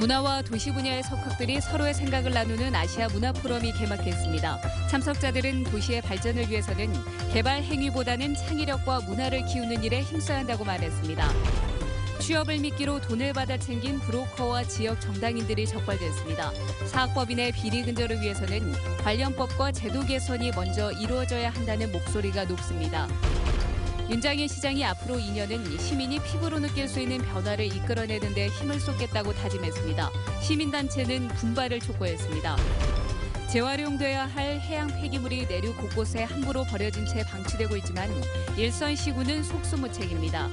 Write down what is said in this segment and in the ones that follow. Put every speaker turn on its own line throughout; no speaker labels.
문화와 도시 분야의 석학들이 서로의 생각을 나누는 아시아 문화 포럼이 개막했습니다. 참석자들은 도시의 발전을 위해서는 개발 행위보다는 창의력과 문화를 키우는 일에 힘써야 한다고 말했습니다. 취업을 미끼로 돈을 받아 챙긴 브로커와 지역 정당인들이 적발됐습니다. 사학법인의 비리 근절을 위해서는 관련법과 제도 개선이 먼저 이루어져야 한다는 목소리가 높습니다. 윤장일 시장이 앞으로 2년은 시민이 피부로 느낄 수 있는 변화를 이끌어내는 데 힘을 쏟겠다고 다짐했습니다. 시민단체는 분발을 촉구했습니다. 재활용돼야 할 해양 폐기물이 내륙 곳곳에 함부로 버려진 채 방치되고 있지만 일선 시구는 속수무책입니다.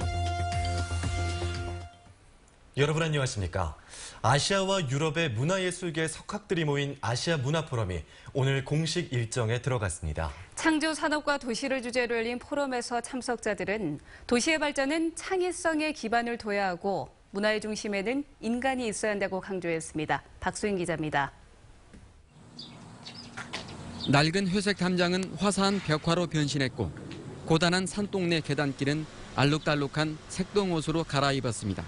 여러분 안녕하십니까? 아시아와 유럽의 문화예술계 석학들이 모인 아시아 문화 포럼이 오늘 공식 일정에 들어갔습니다.
창조 산업과 도시를 주제로 열린 포럼에서 참석자들은 도시의 발전은 창의성에 기반을 둬야 하고 문화의 중심에는 인간이 있어야 한다고 강조했습니다. 박수인 기자입니다.
낡은 회색 담장은 화사한 벽화로 변신했고 고단한 산동네 계단길은 알록달록한 색동옷으로 갈아입었습니다.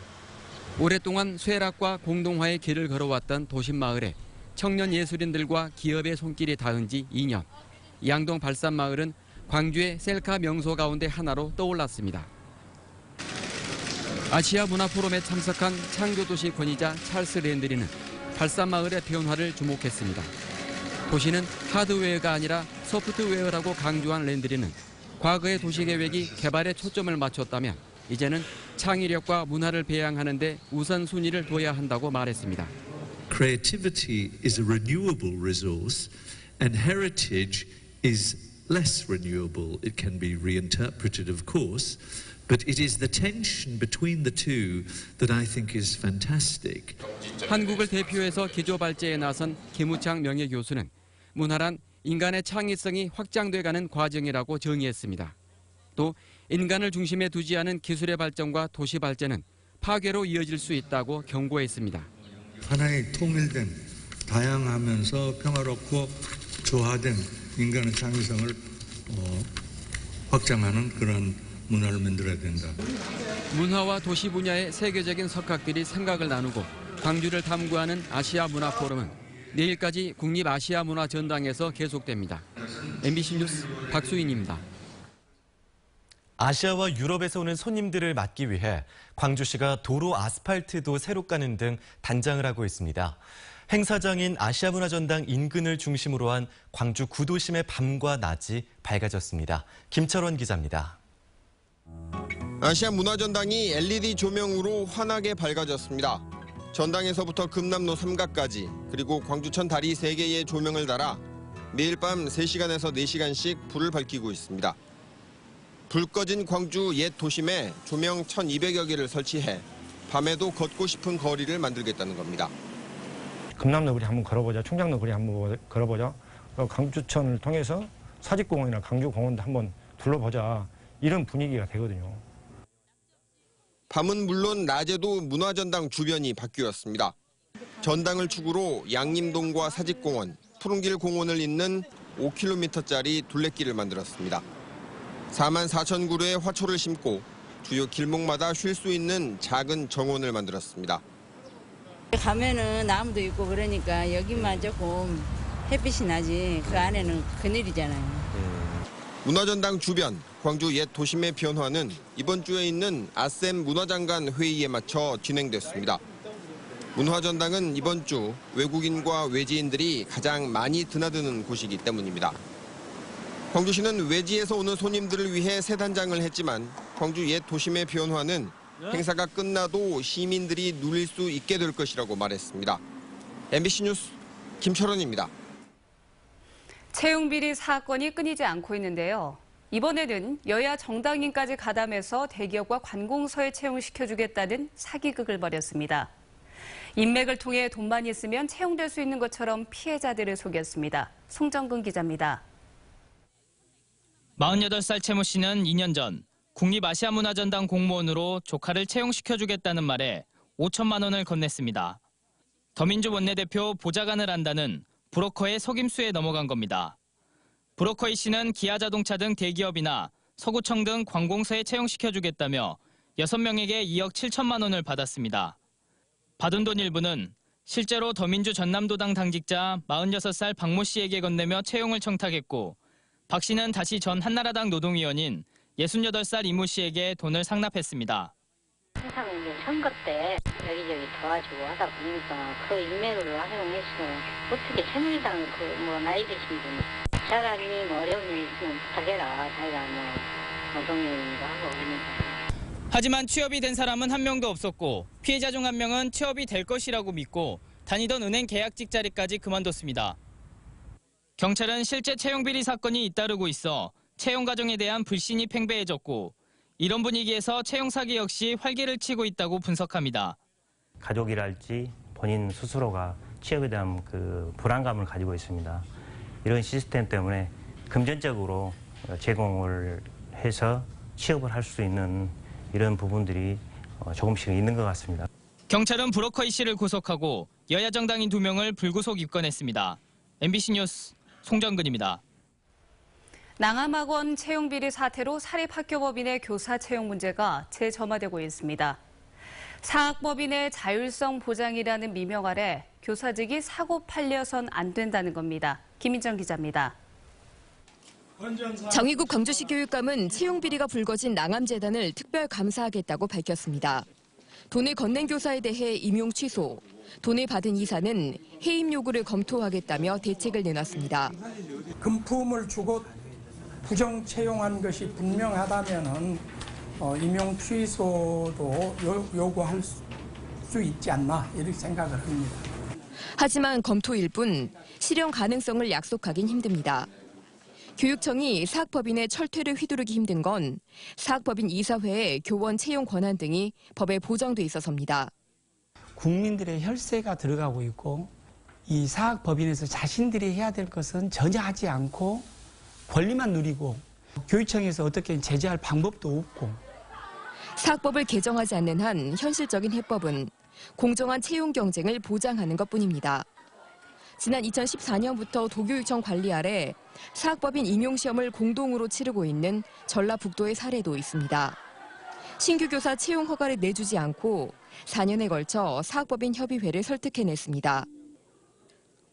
오랫동안 쇠락과 공동화의 길을 걸어왔던 도심마을에 청년 예술인들과 기업의 손길이 닿은 지 2년. 양동 발산마을은 광주의 셀카 명소 가운데 하나로 떠올랐습니다. 아시아 문화포럼에 참석한 창조도시 권위자 찰스 랜드리는 발산마을의 변화를 주목했습니다. 도시는 하드웨어가 아니라 소프트웨어라고 강조한 랜드리는 과거의 도시계획이 개발에 초점을 맞췄다면 이제는 창의력과 문화를 배양하는 데 우선순위를 둬야 한다고 말했습니다.
Creativity is a renewable resource and heritage is less renewable. It can be reinterpreted, of course, but it is the tension between the two that I think is fantastic.
한국을 대표해서 기조발제에 나선 김우창 명예교수는 문화란 인간의 창의성이 확장돼가는 과정이라고 정의했습니다. 또 인간을 중심에 두지 않은 기술의 발전과 도시 발전은 파괴로 이어질 수 있다고 경고했습니다.
하나의 통일된, 다양하면서 평화롭고 조화된 인간의 창의성을 확장하는 그런 문화를 만들어야 된다.
문화와 도시 분야의 세계적인 석학들이 생각을 나누고 광주를 탐구하는 아시아 문화 포럼은 내일까지 국립아시아문화전당에서 계속됩니다. MBC 뉴스 박수인입니다.
아시아와 유럽에서 오는 손님들을 맞기 위해 광주시가 도로 아스팔트도 새로 까는 등 단장을 하고 있습니다. 행사장인 아시아문화전당 인근을 중심으로 한 광주 구도심의 밤과 낮이 밝아졌습니다. 김철원 기자입니다.
아시아문화전당이 LED 조명으로 환하게 밝아졌습니다. 전당에서부터 금남로 삼각까지 그리고 광주천 다리 3개의 조명을 달아 매일 밤 3시간에서 4시간씩 불을 밝히고 있습니다. 불 꺼진 광주 옛 도심에 조명 1,200여 개를 설치해 밤에도 걷고 싶은 거리를 만들겠다는 겁니다.
금남로 거리 한번 걸어보자, 충장로 거리 한번 걸어보자, 광주천을 통해서 사직공원이나 강주공원도 한번 둘러보자, 이런 분위기가 되거든요.
밤은 물론 낮에도 문화전당 주변이 바뀌었습니다. 전당을 축으로 양림동과 사직공원, 푸른길 공원을 잇는 5km짜리 둘레길을 만들었습니다. 44,000그루의 화초를 심고 주요 길목마다 쉴 수 있는 작은 정원을 만들었습니다.
가면은 나무도 있고 그러니까 여기만 조금 햇빛이 나지 그 안에는 그늘이잖아요.
문화전당 주변, 광주 옛 도심의 변화는 이번 주에 있는 아셈 문화장관 회의에 맞춰 진행됐습니다. 문화전당은 이번 주 외국인과 외지인들이 가장 많이 드나드는 곳이기 때문입니다. 광주시는 외지에서 오는 손님들을 위해 새 단장을 했지만 광주 옛 도심의 변화는 행사가 끝나도 시민들이 누릴 수 있게 될 것이라고 말했습니다. MBC 뉴스 김철원입니다.
채용비리 사건이 끊이지 않고 있는데요. 이번에는 여야 정당인까지 가담해서 대기업과 관공서에 채용시켜주겠다는 사기극을 벌였습니다. 인맥을 통해 돈만 있으면 채용될 수 있는 것처럼 피해자들을 속였습니다. 송정근 기자입니다.
48살 채모 씨는 2년 전 국립아시아문화전당 공무원으로 조카를 채용시켜주겠다는 말에 5천만 원을 건넸습니다. 더민주 원내대표 보좌관을 한다는 브로커의 속임수에 넘어간 겁니다. 브로커 이 씨는 기아자동차 등 대기업이나 서구청 등 관공서에 채용시켜주겠다며 6명에게 2억 7천만 원을 받았습니다. 받은 돈 일부는 실제로 더민주 전남도당 당직자 46살 박모 씨에게 건네며 채용을 청탁했고 박 씨는 다시 전 한나라당 노동위원인 68살 이모 씨에게 돈을 상납했습니다.
항상 선거 때 여기저기 도와주고 하다 보니까 그 인맥을 활용해서 어떻게 새누리당 나이 드신 분 차라리 어려운 일 있으면 부탁해라. 자기가 노동위원이기도 하고 그러니까.
하지만 취업이 된 사람은 한 명도 없었고 피해자 중 한 명은 취업이 될 것이라고 믿고 다니던 은행 계약직 자리까지 그만뒀습니다. 경찰은 실제 채용 비리 사건이 잇따르고 있어 채용 과정에 대한 불신이 팽배해졌고 이런 분위기에서 채용 사기 역시 활기를 치고 있다고 분석합니다.
가족이랄지 본인 스스로가 취업에 대한 그 불안감을 가지고 있습니다. 이런 시스템 때문에 금전적으로 제공을 해서 취업을 할 수 있는 이런 부분들이 조금씩 있는 것 같습니다.
경찰은 브로커 이 씨를 구속하고 여야 정당인 2명을 불구속 입건했습니다. MBC 뉴스 송정근입니다.
낭암학원 채용비리 사태로 사립학교법인의 교사 채용 문제가 재점화되고 있습니다. 사학법인의 자율성 보장이라는 미명 아래 교사직이 사고 팔려선 안 된다는 겁니다. 김인정 기자입니다.
정의국 광주시 교육감은 채용비리가 불거진 낭암재단을 특별 감사하겠다고 밝혔습니다. 돈을 건넨 교사에 대해 임용 취소, 돈을 받은 이사는 해임 요구를 검토하겠다며 대책을 내놨습니다.
금품을 주고 부정 채용한 것이 분명하다면 임용 취소도 요구할 수 있지 않나 이렇게 생각을 합니다.
하지만 검토일 뿐 실현 가능성을 약속하긴 힘듭니다. 교육청이 사학법인의 철퇴를 휘두르기 힘든 건 사학법인 이사회의 교원 채용 권한 등이 법에 보장돼 있어서입니다.
국민들의 혈세가 들어가고 있고 이 사학법인에서 자신들이 해야 될 것은 전혀 하지 않고 권리만 누리고 교육청에서 어떻게 제재할 방법도 없고.
사학법을 개정하지 않는 한 현실적인 해법은 공정한 채용 경쟁을 보장하는 것뿐입니다. 지난 2014년부터 도교육청 관리 아래 사학법인 임용시험을 공동으로 치르고 있는 전라북도의 사례도 있습니다. 신규 교사 채용 허가를 내주지 않고 4년에 걸쳐 사학법인 협의회를 설득해냈습니다.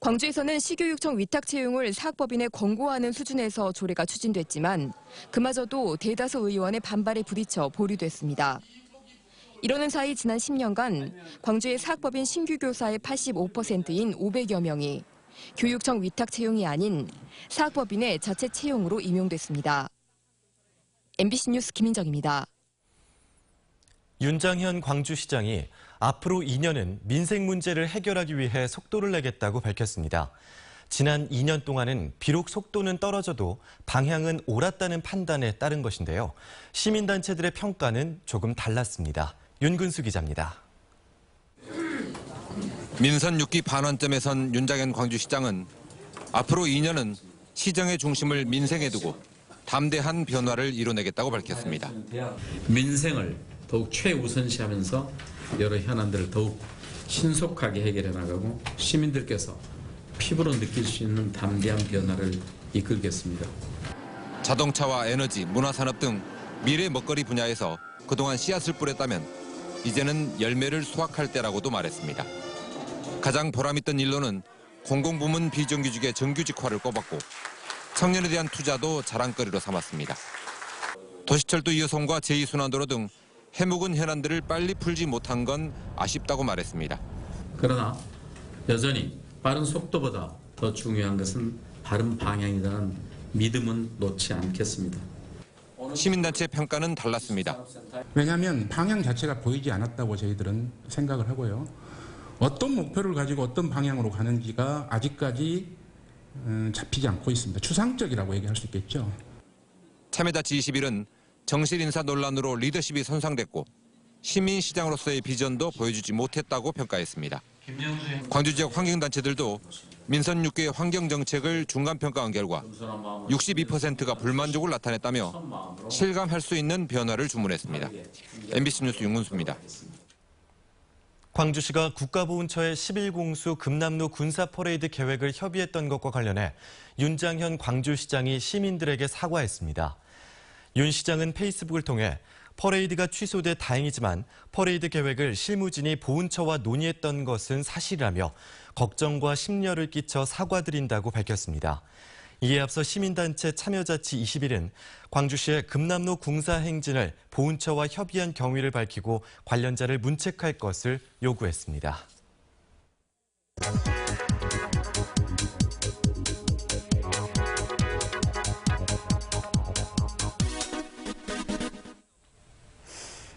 광주에서는 시교육청 위탁 채용을 사학법인에 권고하는 수준에서 조례가 추진됐지만 그마저도 대다수 의원의 반발에 부딪혀 보류됐습니다. 이러는 사이 지난 10년간 광주의 사학법인 신규 교사의 85%인 500여 명이 교육청 위탁 채용이 아닌 사학법인의 자체 채용으로 임용됐습니다. MBC 뉴스 김인정입니다.
윤장현 광주시장이 앞으로 2년은 민생 문제를 해결하기 위해 속도를 내겠다고 밝혔습니다. 지난 2년 동안은 비록 속도는 떨어져도 방향은 옳았다는 판단에 따른 것인데요. 시민단체들의 평가는 조금 달랐습니다. 윤근수 기자입니다.
민선 6기 반환점에 선 윤장현 광주시장은 앞으로 2년은 시정의 중심을 민생에 두고 담대한 변화를 이뤄내겠다고 밝혔습니다.
민생을 더욱 최우선시하면서 여러 현안들을 더욱 신속하게 해결해 나가고 시민들께서 피부로 느낄 수 있는 담대한 변화를 이끌겠습니다.
자동차와 에너지, 문화산업 등 미래 먹거리 분야에서 그동안 씨앗을 뿌렸다면 이제는 열매를 수확할 때라고도 말했습니다. 가장 보람있던 일로는 공공부문 비정규직의 정규직화를 꼽았고 청년에 대한 투자도 자랑거리로 삼았습니다. 도시철도 2호선과 제2순환도로 등 해묵은 현안들을 빨리 풀지 못한 건 아쉽다고 말했습니다.
그러나 여전히 빠른 속도보다 더 중요한 것은 바른 방향이라는 믿음은 놓지 않겠습니다.
시민단체 평가는 달랐습니다.
왜냐하면 방향 자체가 보이지 않았다고 저희들은 생각을 하고요. 어떤 목표를 가지고 어떤 방향으로 가는지가 아직까지 잡히지 않고 있습니다. 추상적이라고 얘기할 수 있겠죠.
참여다 G21은 정실 인사 논란으로 리더십이 손상됐고 시민시장으로서의 비전도 보여주지 못했다고 평가했습니다. 광주 지역 환경단체들도 민선 6개의 환경정책을 중간평가한 결과 62%가 불만족을 나타냈다며 실감할 수 있는 변화를 주문했습니다. MBC 뉴스 윤근수입니다.
광주시가 국가보훈처의 11공수 금남로 군사퍼레이드 계획을 협의했던 것과 관련해 윤장현 광주시장이 시민들에게 사과했습니다. 윤 시장은 페이스북을 통해 퍼레이드가 취소돼 다행이지만 퍼레이드 계획을 실무진이 보훈처와 논의했던 것은 사실이라며 걱정과 심려를 끼쳐 사과드린다고 밝혔습니다. 이에 앞서 시민단체 참여자치 21은 광주시의 금남로 궁사 행진을 보훈처와 협의한 경위를 밝히고 관련자를 문책할 것을 요구했습니다.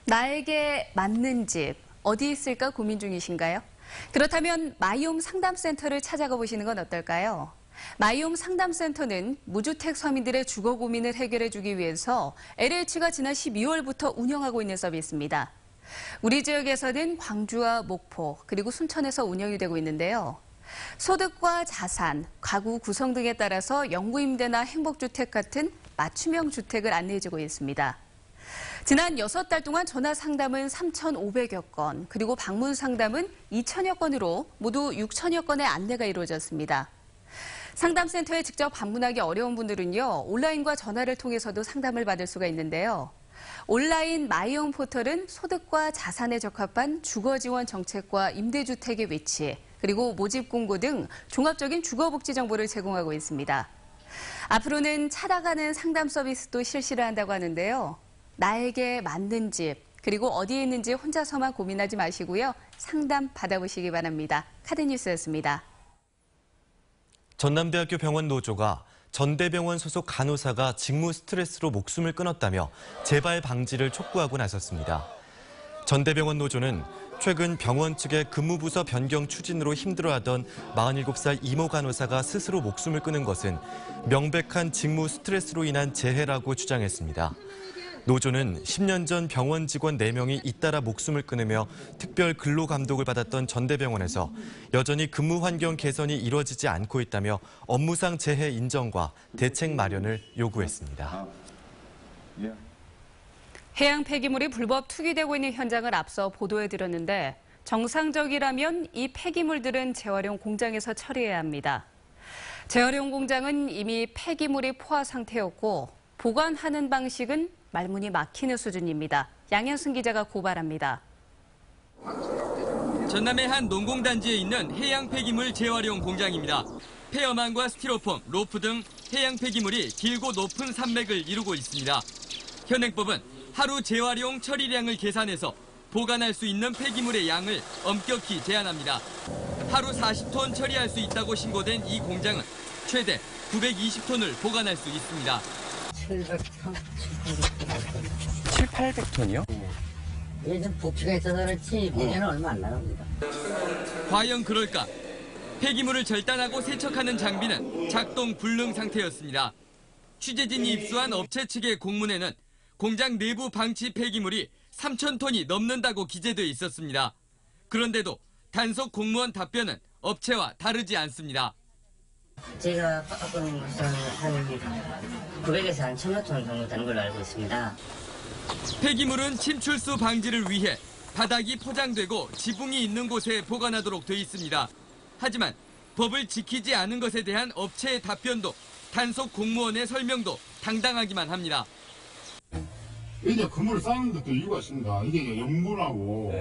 나에게 맞는 집, 어디 있을까 고민 중이신가요? 그렇다면 마이홈 상담센터를 찾아가 보시는 건 어떨까요? 마이홈 상담센터는 무주택 서민들의 주거 고민을 해결해주기 위해서 LH가 지난 12월부터 운영하고 있는 서비스입니다. 우리 지역에서는 광주와 목포, 그리고 순천에서 운영이 되고 있는데요. 소득과 자산, 가구 구성 등에 따라서 영구임대나 행복주택 같은 맞춤형 주택을 안내해주고 있습니다. 지난 6달 동안 전화 상담은 3,500여 건, 그리고 방문 상담은 2,000여 건으로 모두 6,000여 건의 안내가 이루어졌습니다. 상담센터에 직접 방문하기 어려운 분들은요, 온라인과 전화를 통해서도 상담을 받을 수가 있는데요. 온라인 마이홈 포털은 소득과 자산에 적합한 주거지원 정책과 임대주택의 위치, 그리고 모집 공고 등 종합적인 주거복지 정보를 제공하고 있습니다. 앞으로는 찾아가는 상담 서비스도 실시를 한다고 하는데요. 나에게 맞는 집, 그리고 어디에 있는지 혼자서만 고민하지 마시고요. 상담 받아보시기 바랍니다. 카드뉴스였습니다.
전남대학교 병원 노조가 전대병원 소속 간호사가 직무 스트레스로 목숨을 끊었다며 재발 방지를 촉구하고 나섰습니다. 전대병원 노조는 최근 병원 측의 근무부서 변경 추진으로 힘들어하던 47살 이모 간호사가 스스로 목숨을 끊은 것은 명백한 직무 스트레스로 인한 재해라고 주장했습니다. 노조는 10년 전 병원 직원 4명이 잇따라 목숨을 끊으며 특별 근로 감독을 받았던 전대병원에서 여전히 근무 환경 개선이 이루어지지 않고 있다며 업무상 재해 인정과 대책 마련을 요구했습니다.
해양 폐기물이 불법 투기되고 있는 현장을 앞서 보도해드렸는데 정상적이라면 이 폐기물들은 재활용 공장에서 처리해야 합니다. 재활용 공장은 이미 폐기물이 포화 상태였고 보관하는 방식은 말문이 막히는 수준입니다. 양현승 기자가 고발합니다.
전남의 한 농공단지에 있는 해양 폐기물 재활용 공장입니다. 폐어망과 스티로폼, 로프 등 해양 폐기물이 길고 높은 산맥을 이루고 있습니다. 현행법은 하루 재활용 처리량을 계산해서 보관할 수 있는 폐기물의 양을 엄격히 제한합니다. 하루 40톤 처리할 수 있다고 신고된 이 공장은 최대 920톤을 보관할 수 있습니다.
700~800톤이요?
요즘 부피가 있어서 그렇지 문제는 얼마 안 나갑니다.
과연 그럴까? 폐기물을 절단하고 세척하는 장비는 작동 불능 상태였습니다. 취재진이 입수한 업체 측의 공문에는 공장 내부 방치 폐기물이 3,000톤이 넘는다고 기재돼 있었습니다. 그런데도 단속 공무원 답변은 업체와 다르지 않습니다.
제가 조금 한 900에서 한 1,000여 톤 정도 되는 걸로 알고 있습니다.
폐기물은 침출수 방지를 위해 바닥이 포장되고 지붕이 있는 곳에 보관하도록 돼 있습니다. 하지만 법을 지키지 않은 것에 대한 업체의 답변도 단속 공무원의 설명도 당당하기만 합니다.
이제 그물을 쌓는 것도 이유가 있습니다. 이게 염분하고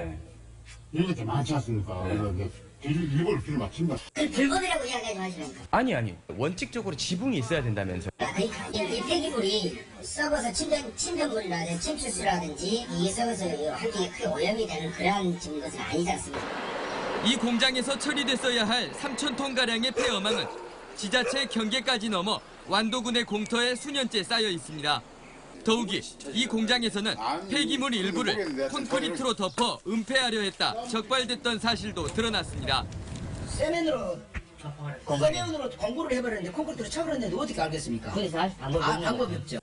이런 것들이 많지 않습니까? 그래서 일부러 비를 맞춘다.
불법이라고 이야기하지 마시라니까.
아니. 원칙적으로 지붕이 있어야 된다면서요.
이 폐기물이 썩어서 침전물이라든지 침출수라든지 이게 썩어서 환경에 크게 오염이 되는 그러한 것은 아니지 않습니까?
이 공장에서 처리됐어야 할 3,000톤가량의 폐어망은 지자체 경계까지 넘어 완도군의 공터에 수년째 쌓여 있습니다. 더욱이 이 공장에서는 폐기물 일부를 콘크리트로 덮어 은폐하려 했다 적발됐던 사실도 드러났습니다.
세면으로 공구를 해버렸는데 콘크리트로 쳐버렸는데 어떻게 알겠습니까? 그래서 알 방법이 없죠.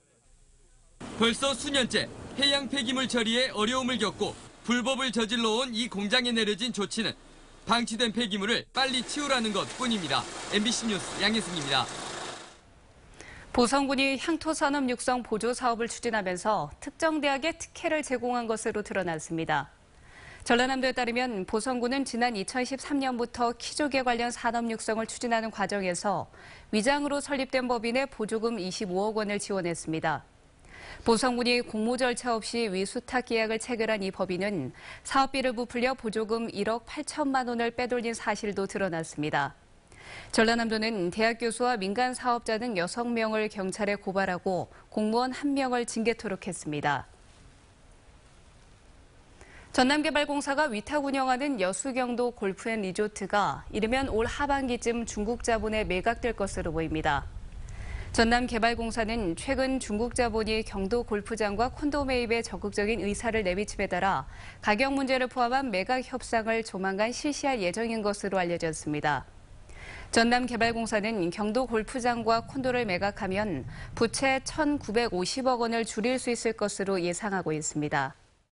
벌써 수년째 해양 폐기물 처리에 어려움을 겪고 불법을 저질러온 이 공장에 내려진 조치는 방치된 폐기물을 빨리 치우라는 것뿐입니다. MBC 뉴스 양혜승입니다.
보성군이 향토산업 육성 보조 사업을 추진하면서 특정 대학에 특혜를 제공한 것으로 드러났습니다. 전라남도에 따르면 보성군은 지난 2013년부터 키조개 관련 산업 육성을 추진하는 과정에서 위장으로 설립된 법인에 보조금 25억 원을 지원했습니다.
보성군이 공모 절차 없이 위수탁 계약을 체결한 이 법인은 사업비를 부풀려 보조금 1억 8천만 원을 빼돌린 사실도 드러났습니다. 전라남도는 대학 교수와 민간 사업자 등 6명을 경찰에 고발하고 공무원 1명을 징계토록 했습니다. 전남개발공사가 위탁 운영하는 여수경도 골프앤리조트가 이르면 올 하반기쯤 중국 자본에 매각될 것으로 보입니다. 전남개발공사는 최근 중국 자본이 경도 골프장과 콘도 매입에 적극적인 의사를 내비침에 따라 가격 문제를 포함한 매각 협상을 조만간 실시할 예정인 것으로 알려졌습니다. 전남개발공사는 경도 골프장과 콘도를 매각하면 부채 1,950억 원을 줄일 수 있을 것으로 예상하고 있습니다.